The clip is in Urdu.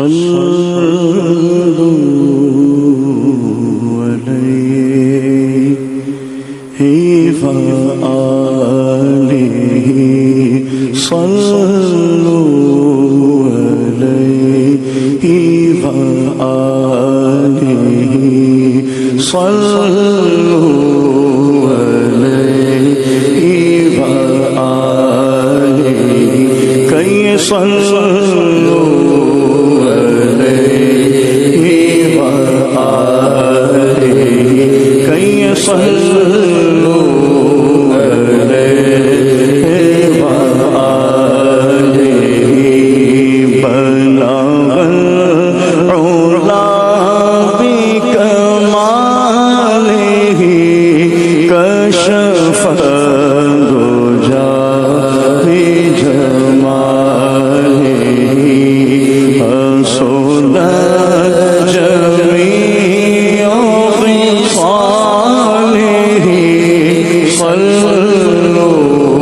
صلوا عليه وآله صلوا عليه وآله صلوا عليه وآله كي صلوا عليه وآله كي صلوا عليه وآله بلغ العلا بكماله كشف الدجى بجماله حسن جميع خصاله صلوا